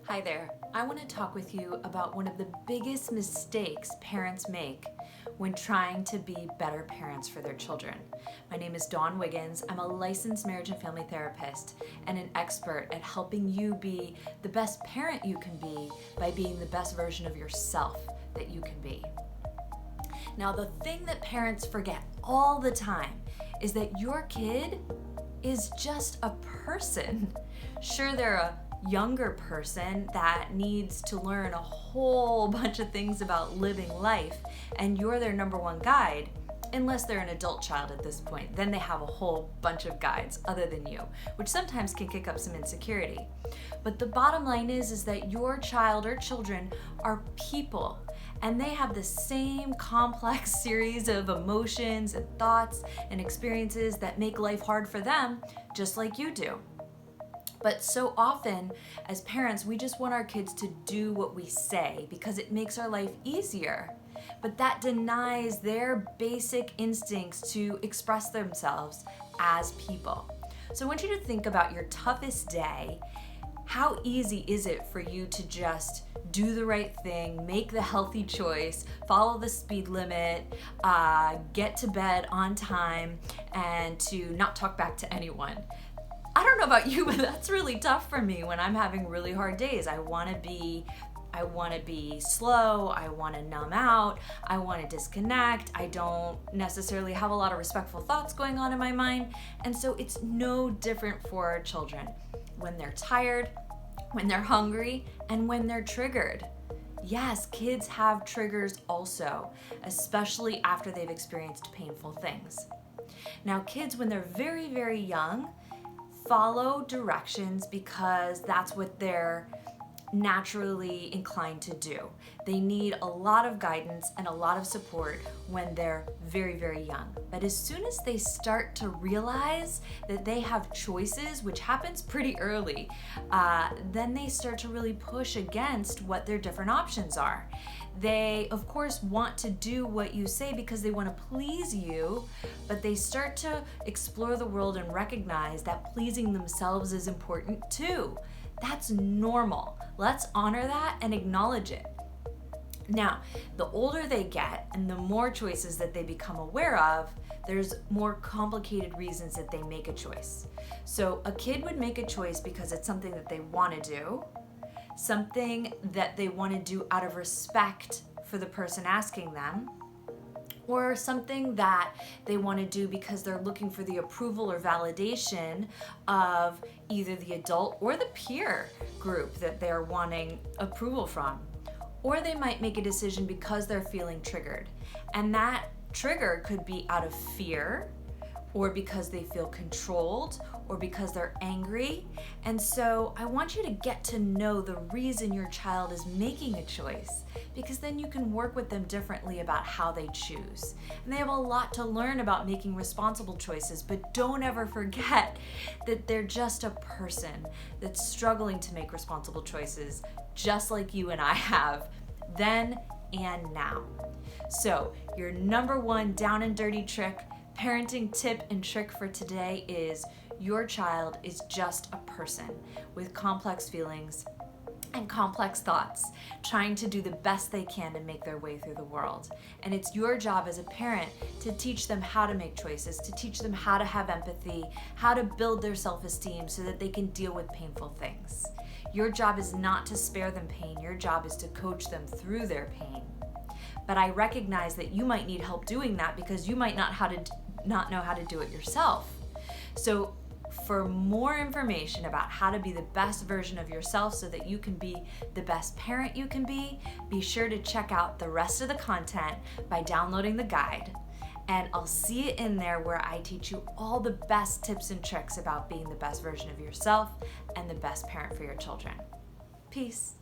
Hi there. I want to talk with you about one of the biggest mistakes parents make when trying to be better parents for their children. My name is Dawn Wiggins. I'm a licensed marriage and family therapist and an expert at helping you be the best parent you can be by being the best version of yourself that you can be. Now, the thing that parents forget all the time is that your kid is just a person. Sure, they're a younger person that needs to learn a whole bunch of things about living life, and you're their number one guide, unless they're an adult child at this point. Then they have a whole bunch of guides other than you, which sometimes can kick up some insecurity. But the bottom line is that your child or children are people, and they have the same complex series of emotions and thoughts and experiences that make life hard for them, just like you do. But so often, as parents, we just want our kids to do what we say because it makes our life easier. But that denies their basic instincts to express themselves as people. So I want you to think about your toughest day. How easy is it for you to just do the right thing, make the healthy choice, follow the speed limit, get to bed on time, and to not talk back to anyone? I don't know about you, but that's really tough for me when I'm having really hard days. I want to be slow, I want to numb out, I want to disconnect, I don't necessarily have a lot of respectful thoughts going on in my mind, and so it's no different for our children when they're tired, when they're hungry, and when they're triggered. Yes, kids have triggers also, especially after they've experienced painful things. Now, kids, when they're very, very young, follow directions because that's what they're naturally inclined to do. They need a lot of guidance and a lot of support when they're very, very young. But as soon as they start to realize that they have choices, which happens pretty early, then they start to really push against what their different options are. They, of course, want to do what you say because they want to please you, but they start to explore the world and recognize that pleasing themselves is important too. That's normal. Let's honor that and acknowledge it. Now, the older they get and the more choices that they become aware of, there's more complicated reasons that they make a choice. So a kid would make a choice because it's something that they want to do, something that they want to do out of respect for the person asking them, or something that they want to do because they're looking for the approval or validation of either the adult or the peer group that they're wanting approval from. Or they might make a decision because they're feeling triggered. And that trigger could be out of fear, or because they feel controlled, or because they're angry. And so I want you to get to know the reason your child is making a choice, because then you can work with them differently about how they choose. And they have a lot to learn about making responsible choices, but don't ever forget that they're just a person that's struggling to make responsible choices, just like you and I have, then and now. So your number one down and dirty trick, parenting tip and trick for today is your child is just a person with complex feelings and complex thoughts, trying to do the best they can to make their way through the world. And it's your job as a parent to teach them how to make choices, to teach them how to have empathy, how to build their self-esteem so that they can deal with painful things. Your job is not to spare them pain. Your job is to coach them through their pain. But I recognize that you might need help doing that because you might not know how to do it yourself. So for more information about how to be the best version of yourself so that you can be the best parent you can be sure to check out the rest of the content by downloading the guide. And I'll see it in there where I teach you all the best tips and tricks about being the best version of yourself and the best parent for your children. Peace.